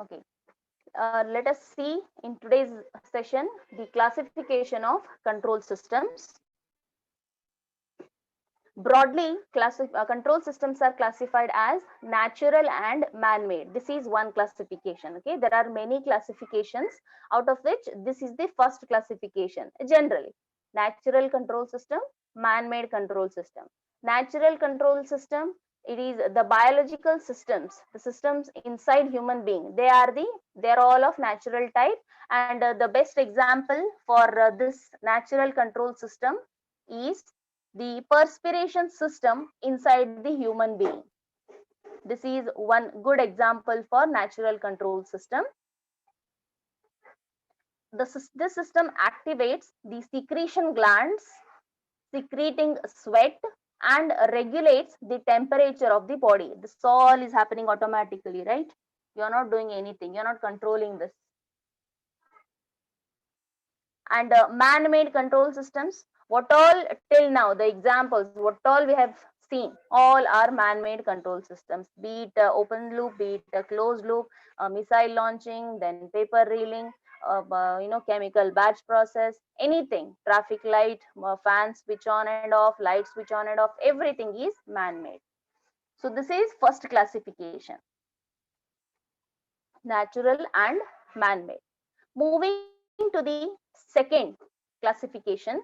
Okay, let us see in today's session the classification of control systems. Broadly, control systems are classified as natural and man-made. This is one classification. Okay, there are many classifications, out of which this is the first classification. Generally, natural control system, man-made control system. Natural control system, it is the biological systems, the systems inside human being. They are all of natural type, and the best example for this natural control system is the perspiration system inside the human being. This is one good example for natural control system. This system activates the secretion glands, secreting sweat, and regulates the temperature of the body. This all is happening automatically, right? You're not doing anything, you're not controlling this. And man-made control systems, what all till now, the examples, what all we have seen, all are man-made control systems, be it open loop, be it closed loop, missile launching, then paper reeling, chemical batch process, anything, traffic light, fans switch on and off, light switch on and off, everything is man-made. So this is first classification, natural and man-made. Moving to the second classification,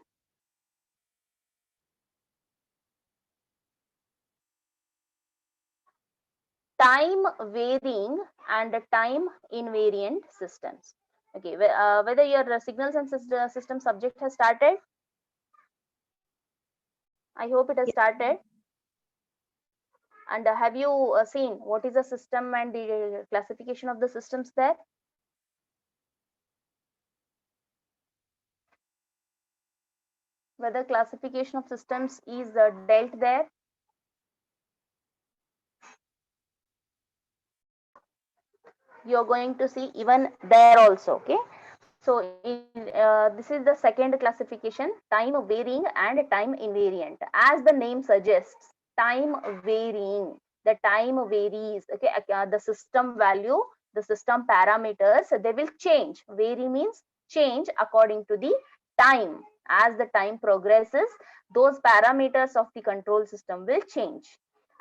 time varying and time invariant systems. Okay, whether your signals and system subject has started, I hope it has started. And have you seen what is the system and the classification of the systems there? Whether classification of systems is dealt there? You're going to see even there also. Okay, so this is the second classification, time varying and time invariant. As the name suggests, time varying, the time varies. Okay, the system value, the system parameters, they will change. Vary means change according to the time. As the time progresses, those parameters of the control system will change.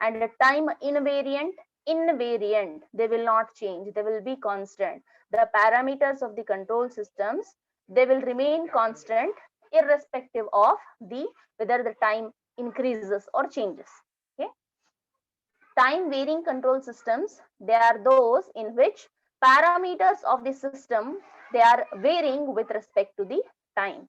And the time invariant, they will not change, they will be constant. The parameters of the control systems, they will remain constant irrespective of the whether the time increases or changes. Okay, time varying control systems, they are those in which parameters of the system, they are varying with respect to the time.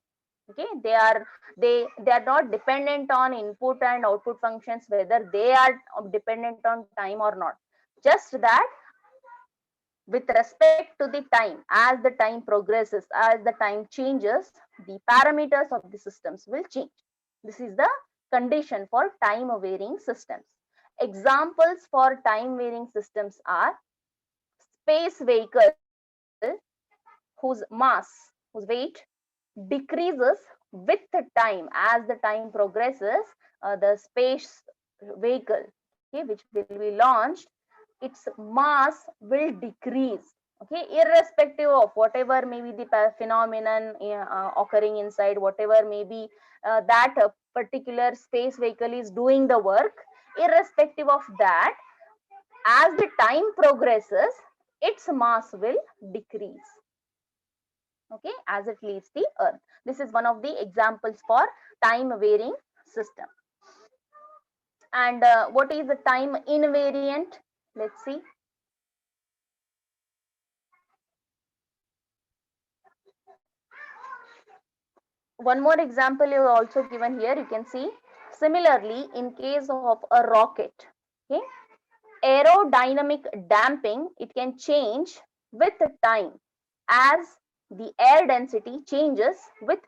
Okay, they are not dependent on input and output functions, whether they are dependent on time or not. Just that with respect to the time, as the time progresses, as the time changes, the parameters of the systems will change. This is the condition for time varying systems. Examples for time varying systems are space vehicle whose mass, whose weight decreases with the time. As the time progresses, the space vehicle, okay, which will be launched, its mass will decrease. Okay, irrespective of whatever may be the phenomenon occurring inside, whatever may be that particular space vehicle is doing the work, irrespective of that, as the time progresses, its mass will decrease. Okay, as it leaves the earth. This is one of the examples for time varying system. And what is the time invariant? Let's see. One more example is also given here. You can see similarly in case of a rocket. Okay, aerodynamic damping, it can change with time as the air density changes with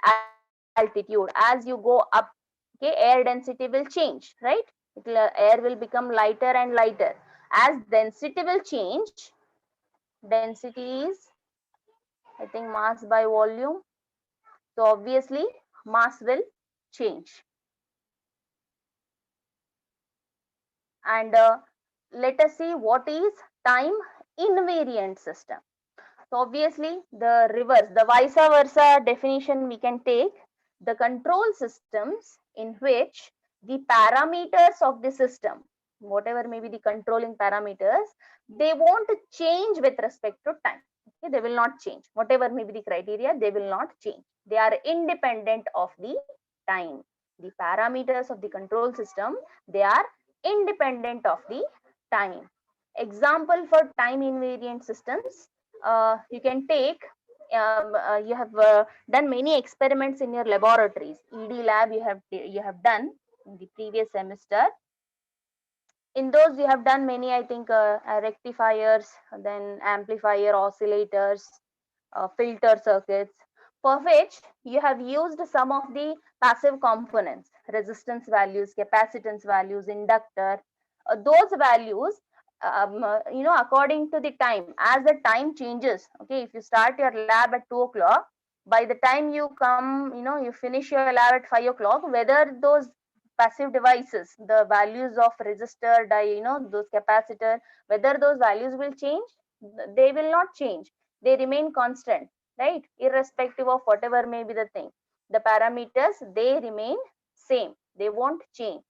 altitude. As you go up, okay, air density will change, right? Air will become lighter and lighter. As density will change, density is, I think, mass by volume. So obviously mass will change. And let us see what is time invariant system. So obviously the reverse, the vice versa definition we can take, the control systems in which the parameters of the system, whatever may be the controlling parameters, they won't change with respect to time. Okay, they will not change. Whatever may be the criteria, they will not change. They are independent of the time. The parameters of the control system, they are independent of the time. Example for time invariant systems, you can take, you have done many experiments in your laboratories. ED lab you have done in the previous semester. In those you have done many, I think, rectifiers, then amplifier, oscillators, filter circuits, for which you have used some of the passive components, resistance values, capacitance values, inductor. Those values, according to the time, as the time changes, okay, if you start your lab at 2 o'clock, by the time you come, you finish your lab at 5 o'clock, whether those passive devices, the values of resistor, those capacitor, whether those values will change, they will not change. They remain constant, right? Irrespective of whatever may be the thing. The parameters, they remain same. They won't change.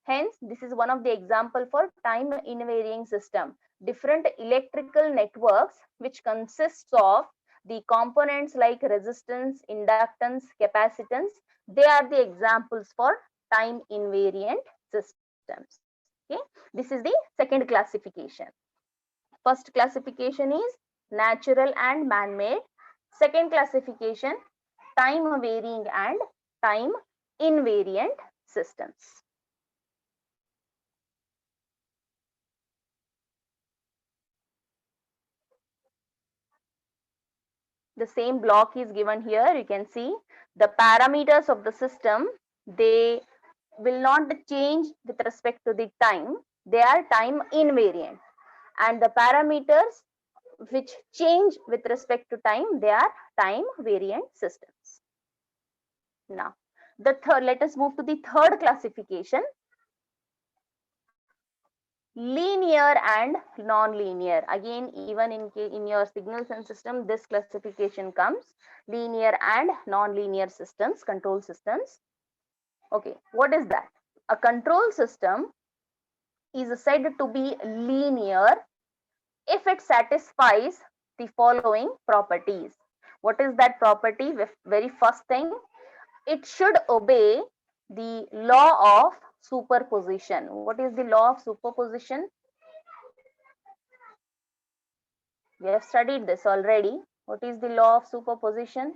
Hence, this is one of the example for time invariant system. Different electrical networks which consists of the components like resistance, inductance, capacitance, they are the examples for time invariant systems. Okay, this is the second classification. First classification is natural and man-made. Second classification, time varying and time invariant systems. The same block is given here. You can see the parameters of the system, they will not change with respect to the time. They are time invariant. And the parameters which change with respect to time, they are time variant systems. Now, let us move to the third classification, linear and non-linear. Again, even in your signals and system, this classification comes, linear and non-linear systems, control systems. Okay, what is that? A control system is said to be linear if it satisfies the following properties. What is that property? Very first thing, it should obey the law of superposition. What is the law of superposition? We have studied this already. What is the law of superposition?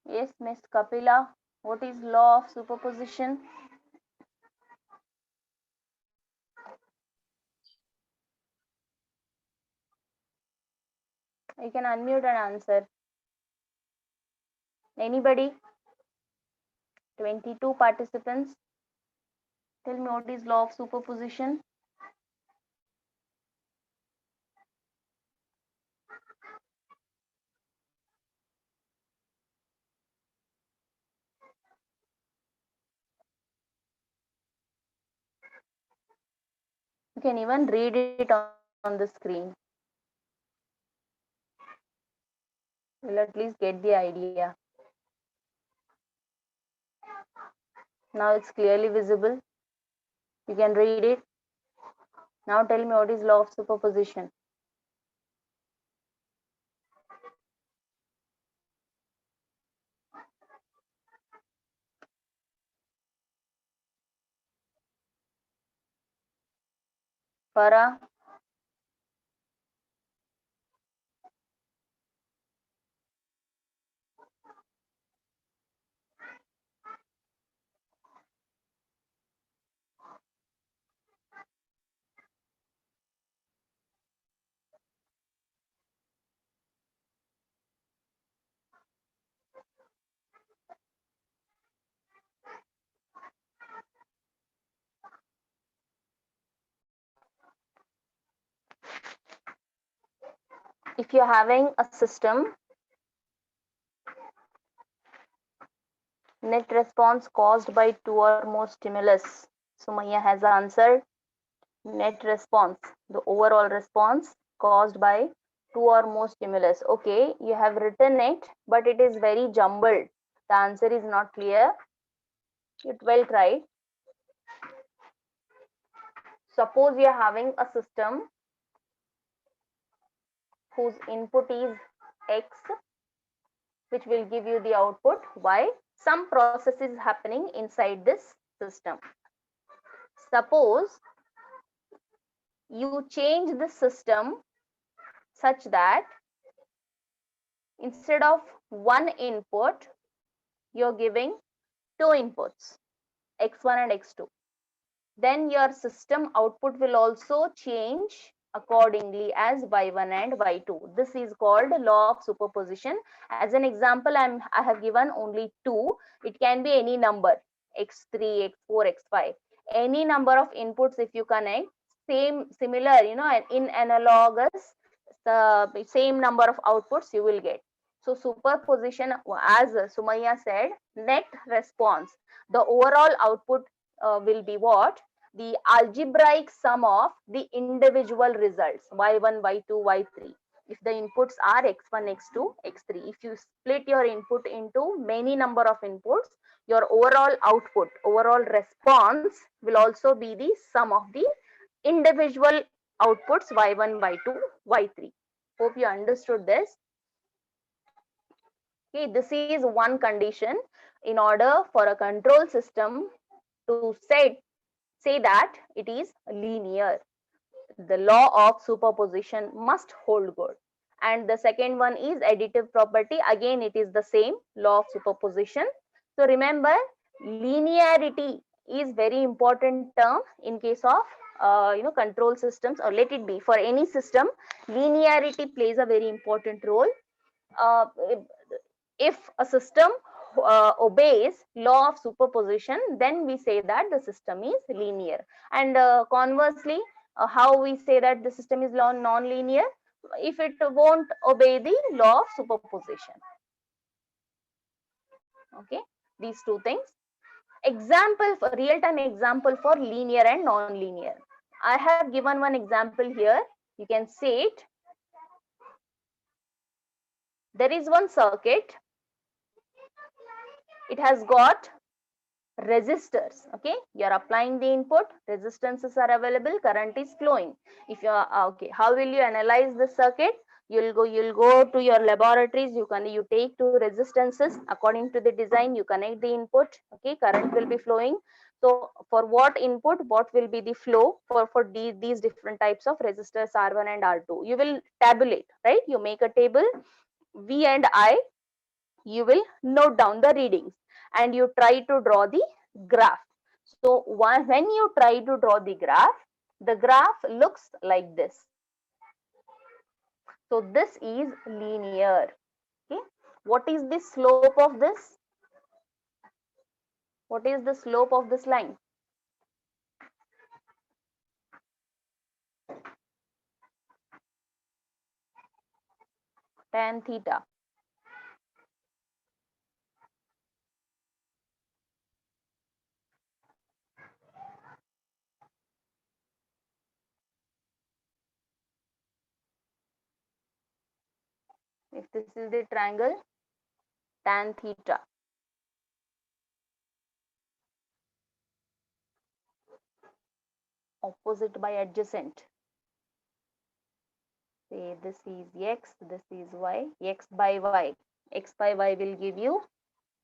Yes, Miss Kapila, what is law of superposition? You can unmute and answer. Anybody? 22 participants. Tell me what is law of superposition? You can even read it on the screen. We'll at least get the idea. Now it's clearly visible. You can read it. Now tell me what is law of superposition. Farah? if you're having a system, net response caused by two or more stimulus. Sumaya has answered net response, the overall response caused by two or more stimulus. Okay, you have written it, but it is very jumbled. The answer is not clear. It well tried. Suppose you are having a system whose input is X, which will give you the output Y. Some process is happening inside this system. Suppose you change the system such that instead of one input, you're giving two inputs, X1 and X2. Then your system output will also change accordingly as y1 and y2. This is called law of superposition. As an example, I have given only two. It can be any number, x3, x4, x5. Any number of inputs if you connect, similar, in analogous, the same number of outputs you will get. So superposition, as Sumaya said, net response. The overall output will be what? The algebraic sum of the individual results, y1, y2, y3. If the inputs are x1, x2, x3, if you split your input into many number of inputs, your overall output, overall response will also be the sum of the individual outputs y1, y2, y3. Hope you understood this. Okay, this is one condition in order for a control system to say that it is linear. The law of superposition must hold good. And the second one is additive property. Again, it is the same law of superposition. So remember, linearity is very important term in case of control systems, or let it be for any system. Linearity plays a very important role. uh, if a system obeys law of superposition, then we say that the system is linear. And conversely, how we say that the system is non-linear? If it won't obey the law of superposition. Okay, these two things. Example, for real-time example for linear and non-linear. I have given one example here. You can see it. There is one circuit. It has got resistors. Okay, you are applying the input, resistances are available, current is flowing. If you are okay, how will you analyze the circuit? You'll go to your laboratories, you take two resistances according to the design, you connect the input. Okay, current will be flowing. So for what input, what will be the flow for these different types of resistors R1 and R2? You will tabulate, right? You make a table, V and I. You will note down the readings and you try to draw the graph. So when you try to draw the graph looks like this. So this is linear. Okay, what is the slope of this? What is the slope of this line? Tan theta. If this is the triangle, tan theta. Opposite by adjacent. Say this is x, this is y, x by y. X by y will give you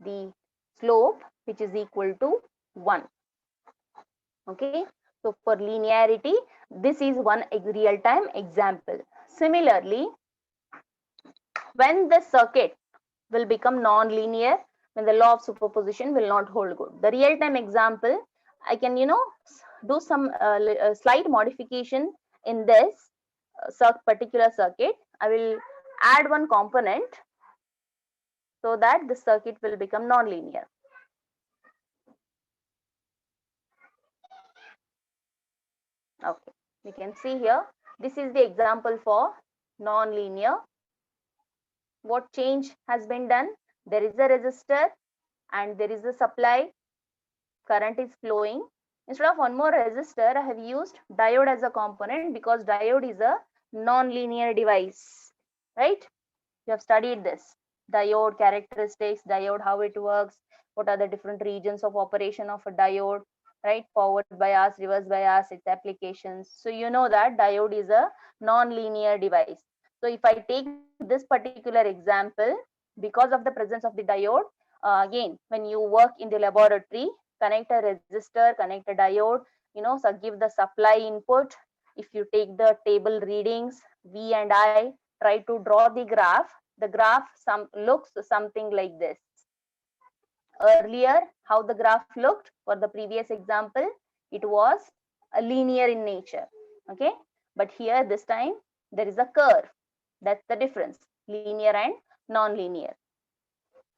the slope which is equal to 1. Okay, so for linearity, this is one real-time example. Similarly, when the circuit will become non-linear, when the law of superposition will not hold good. The real-time example, I can do some slight modification in this particular circuit. I will add one component so that the circuit will become non-linear. Okay, we can see here, this is the example for non-linear. What change has been done? There is a resistor and there is a supply. Current is flowing. Instead of one more resistor, I have used diode as a component because diode is a non-linear device, right? You have studied this. Diode characteristics, diode, how it works, what are the different regions of operation of a diode, right? Forward bias, reverse bias, its applications. So you know that diode is a non-linear device. So if I take this particular example, because of the presence of the diode, again, when you work in the laboratory, connect a resistor, connect a diode, so give the supply input. If you take the table readings, V and I, try to draw the graph. The graph looks something like this. Earlier, how the graph looked for the previous example, it was a linear in nature. Okay, but here this time there is a curve. That's the difference, linear and non-linear.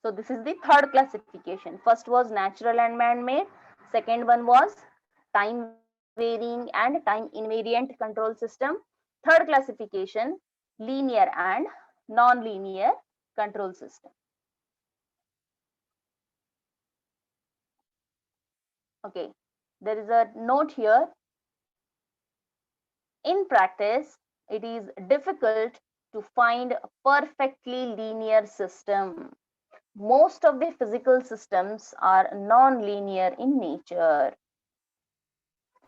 So this is the third classification. First was natural and man-made. Second one was time varying and time invariant control system. Third classification, linear and non-linear control system. Okay, there is a note here. In practice, it is difficult to find a perfectly linear system. Most of the physical systems are non-linear in nature.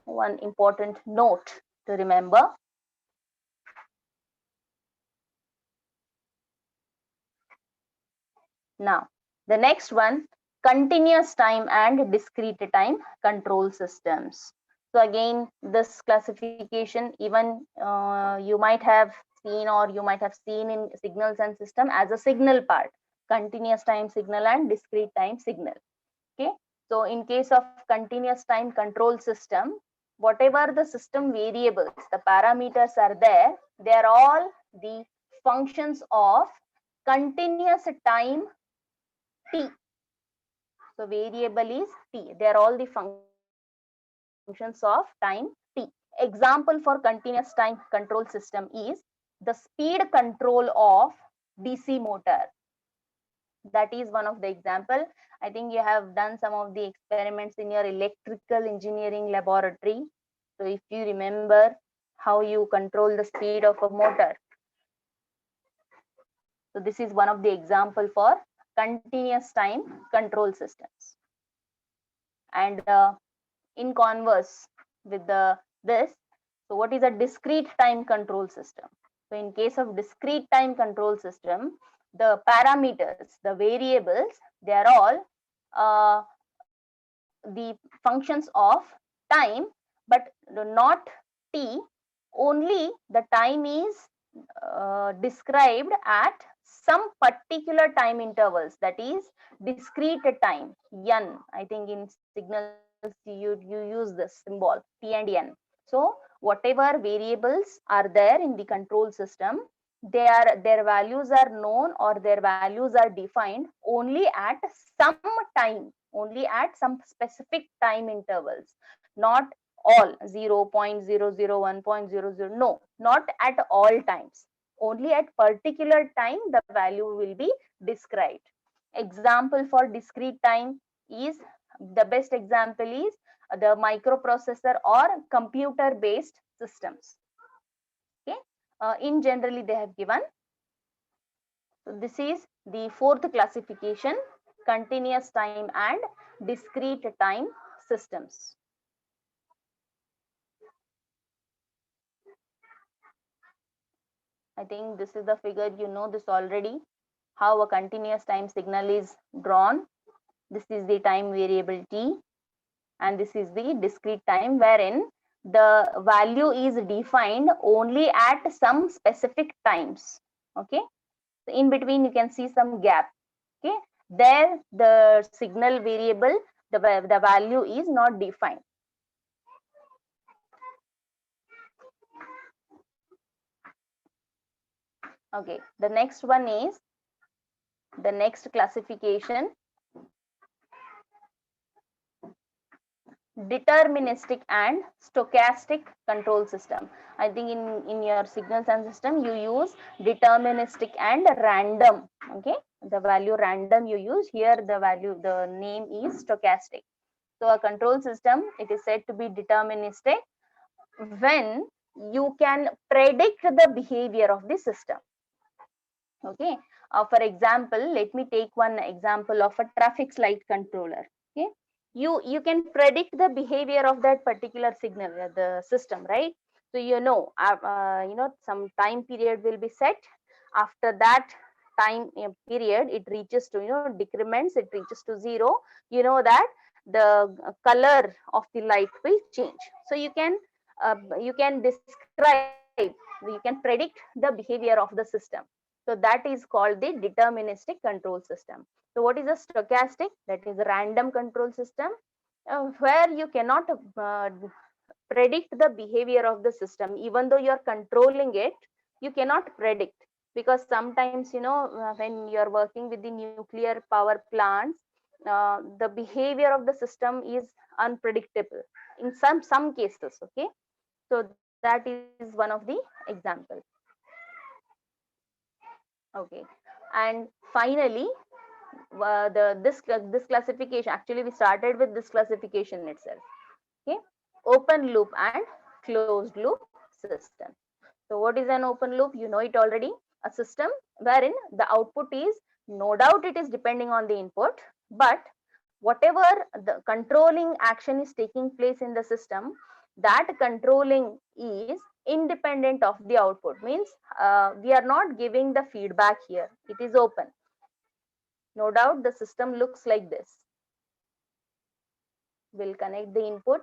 One important note to remember. Now, the next one, continuous time and discrete time control systems. So again, this classification, even you might have seen or you might have seen in signals and system as a signal part, continuous time signal and discrete time signal. Okay, so in case of continuous time control system, whatever the system variables, the parameters are there, they are all the functions of continuous time t. So variable is t. They are all the functions of time t. Example for continuous time control system is the speed control of DC motor. That is one of the example. I think you have done some of the experiments in your electrical engineering laboratory. So if you remember how you control the speed of a motor. So this is one of the example for continuous time control systems. And in converse with this, so what is a discrete time control system? So in case of discrete time control system, the parameters, the variables, they are all the functions of time, but not t. Only the time is described at some particular time intervals, that is discrete time n. I think in signals you use this symbol t and n. So whatever variables are there in the control system, their values are known or their values are defined only at some time, only at some specific time intervals, not all 0.001, 0.00, no, not at all times. Only at particular time the value will be described. Example for discrete time is, the best example is the microprocessor or computer based systems. Okay, in generally they have given. So this is the fourth classification, continuous time and discrete time systems. I think this is the figure, you know this already, how a continuous time signal is drawn. This is the time variable t, and this is the discrete time wherein the value is defined only at some specific times. Okay, so in between you can see some gap. Okay, there the signal variable, the value is not defined. Okay, the next one is the next classification. deterministic and stochastic control system. I think in your signals and system you use deterministic and random. Okay, the value random you use here, the value, the name is stochastic. So a control system, it is said to be deterministic when you can predict the behavior of the system. Okay, for example, let me take one example of a traffic light controller. Okay, you can predict the behavior of that particular signal, the system, right? So some time period will be set. After that time period, it reaches to, decrements, it reaches to zero. You know that the color of the light will change. So you can describe, you can predict the behavior of the system. So that is called the deterministic control system. So what is a stochastic? That is a random control system, where you cannot predict the behavior of the system. Even though you are controlling it, you cannot predict, because sometimes, when you are working with the nuclear power plants, the behavior of the system is unpredictable in some cases. Okay, so that is one of the example. Okay, and finally, this classification, actually we started with this classification itself. Okay, open loop and closed loop system. So what is an open loop? You know it already. A system wherein the output is, no doubt it is depending on the input, but whatever the controlling action is taking place in the system, that controlling is independent of the output. Means we are not giving the feedback here. It is open. No doubt the system looks like this. We'll connect the input.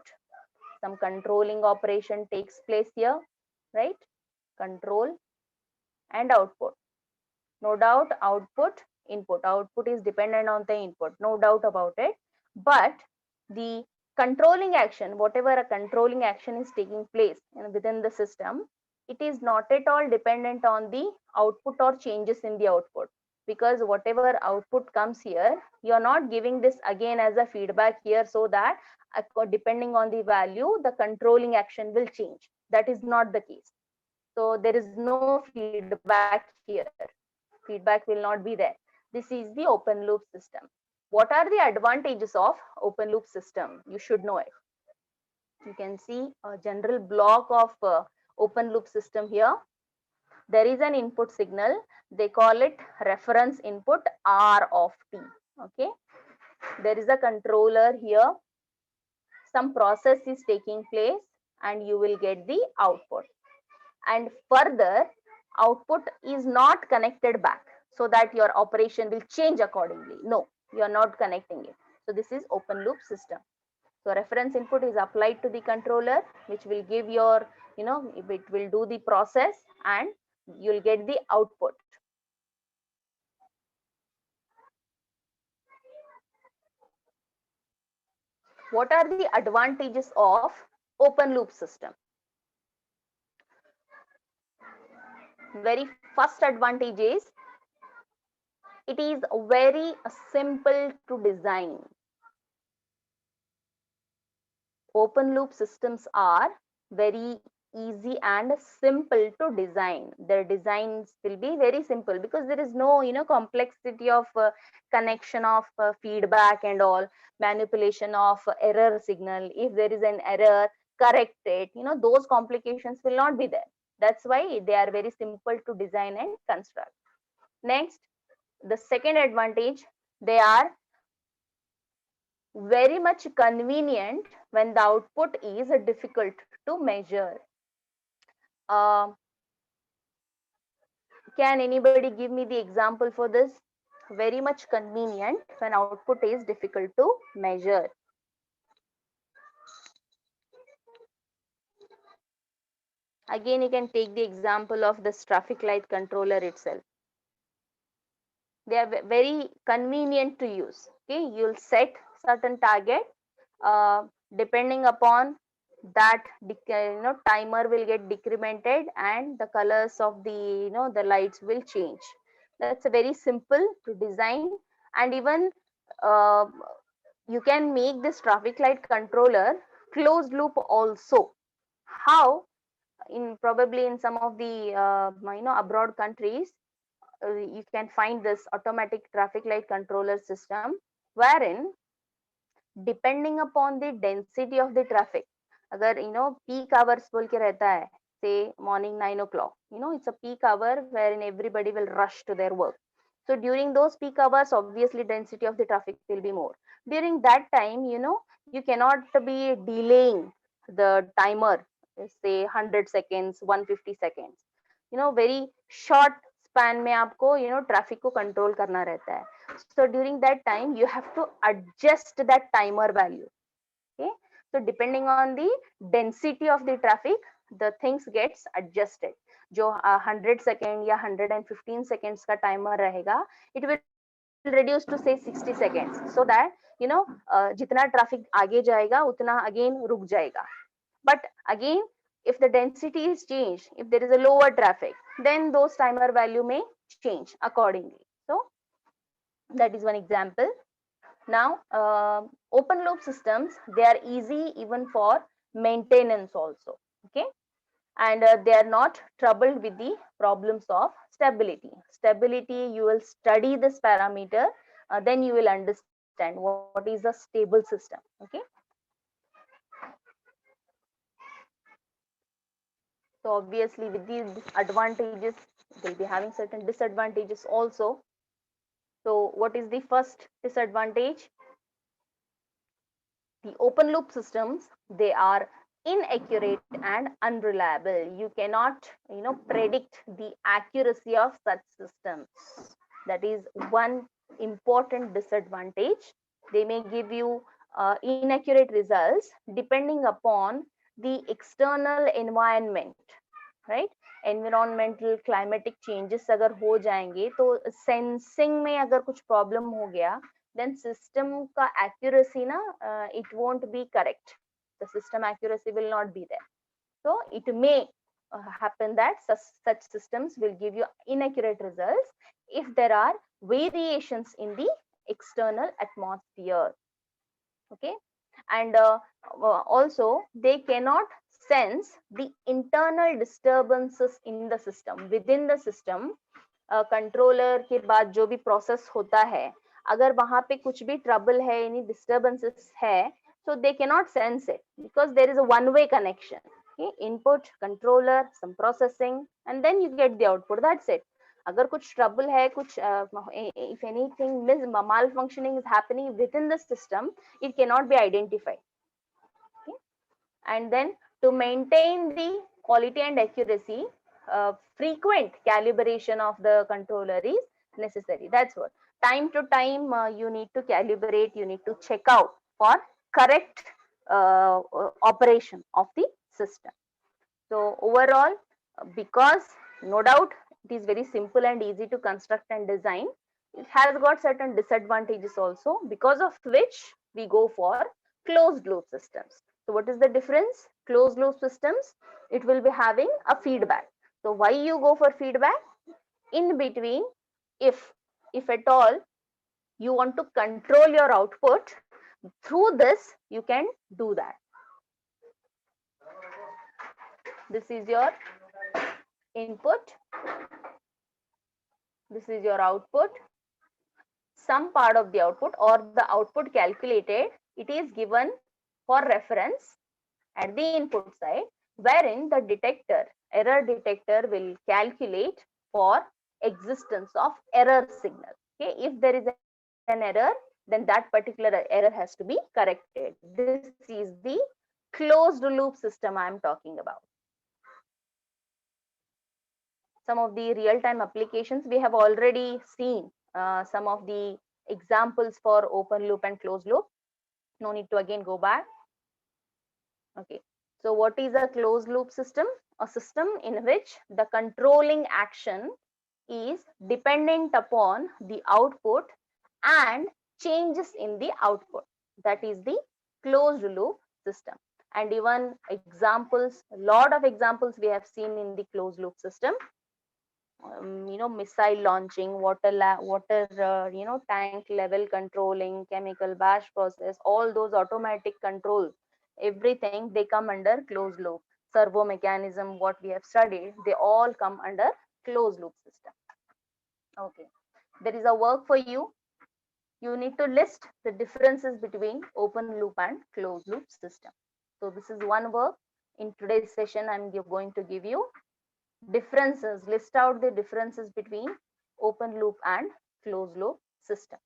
Some controlling operation takes place here, right? Control and output. No doubt output, input. Output is dependent on the input, no doubt about it. But the controlling action, whatever a controlling action is taking place within the system, it is not at all dependent on the output or changes in the output. Because whatever output comes here, you are not giving this again as a feedback here, so that depending on the value, the controlling action will change. That is not the case. So there is no feedback here. Feedback will not be there. This is the open loop system. What are the advantages of open loop system? You should know it. You can see a general block of open loop system here. There is an input signal. They call it reference input R of t. Okay. There is a controller here. Some process is taking place and you will get the output. And further, output is not connected back so that your operation will change accordingly. No, you are not connecting it. So this is open loop system. So reference input is applied to the controller, which will give your, it will do the process and you'll get the output. What are the advantages of open loop system? Very first advantage is, it is very simple to design. Open loop systems are very easy and simple to design. Their designs will be very simple because there is no complexity of connection of feedback and all, manipulation of error signal. If there is an error, correct it. Those complications will not be there. That's why they are very simple to design and construct. Next, the second advantage, they are very much convenient when the output is difficult to measure. Can anybody give me the example for this? Very much convenient when output is difficult to measure. Again, you can take the example of this traffic light controller itself. They are very convenient to use. Okay, you'll set certain target. Depending upon that, timer will get decremented and the colors of the the lights will change. That's a very simple to design. And even uh, you can make this traffic light controller closed loop also. How? In probably in some of the abroad countries, you can find this automatic traffic light controller system, wherein depending upon the density of the traffic, अगर peak hours बोल के रहता है, say morning 9 o'clock, it's a peak hour wherein everybody will rush to their work. So during those peak hours, obviously density of the traffic will be more. During that time, you cannot be delaying the timer, say 100 seconds, 150 seconds. Very short span में आपको traffic को control करना रहता है. So during that time, you have to adjust that timer value. Okay. So depending on the density of the traffic, the things gets adjusted. जो 100 second या 115 seconds का timer रहेगा, it will reduce to say 60 seconds, so that जितना traffic आगे जाएगा उतना again रुक जाएगा. But again, if the density is changed, if there is a lower traffic, then those timer value may change accordingly. So that is one example. Now, open loop systems, they are easy even for maintenance also. Okay. And they are not troubled with the problems of stability. Stability, you will study this parameter, then you will understand what is a stable system. Okay. So obviously with these advantages, they'll be having certain disadvantages also. So what is the first disadvantage? The open loop systems, they are inaccurate and unreliable. You cannot predict the accuracy of such systems. That is one important disadvantage. They may give you inaccurate results depending upon the external environment, right? Environmental climatic changes अगर हो जाएंगे तो sensing में अगर कुछ problem हो गया, then system ka accuracy it won't be correct. The system accuracy will not be there. So it may happen that such systems will give you inaccurate results if there are variations in the external atmosphere. Okay. And also they cannot sense the internal disturbances in the system. Within the system, controller के बाद जो भी process होता है, अगर वहां पे कुछ भी ट्रबल है, यानी डिस्टर्बेंसेस है, so they cannot sense it because there is a one way connection. Okay? Input, controller, some processing, and then you get the output. That's it. अगर कुछ ट्रबल है, कुछ if anything malfunctioning is happening within the system, it cannot be identified. Okay? And then to maintain the quality and accuracy, frequent calibration of the controller is necessary. That's what. Time to time, you need to calibrate, you need to check out for correct operation of the system. So overall, because no doubt it is very simple and easy to construct and design, it has got certain disadvantages also, because of which we go for closed loop systems. So what is the difference? Closed loop systems, it will be having a feedback. So why you go for feedback? In between, if at all you want to control your output, through this you can do that. This is your input, this is your output. Some part of the output or the output calculated, it is given for reference at the input side, wherein the detector, error detector, will calculate for existence of error signal. Okay, if there is an error, then that particular error has to be corrected. This is the closed loop system I am talking about. Some of the real-time applications we have already seen, some of the examples for open loop and closed loop. No need to again go back. Okay, so what is a closed loop system? A system in which the controlling action is dependent upon the output and changes in the output. That is the closed loop system. And even examples, a lot of examples we have seen in the closed loop system. missile launching, tank level controlling, chemical batch process, all those automatic controls, everything they come under closed loop. Servo mechanism, what we have studied, they all come under closed loop system. Okay, there is a work for you. You need to list the differences between open loop and closed loop system. So this is one work. In today's session, I'm going to give you differences, list out the differences between open loop and closed loop system.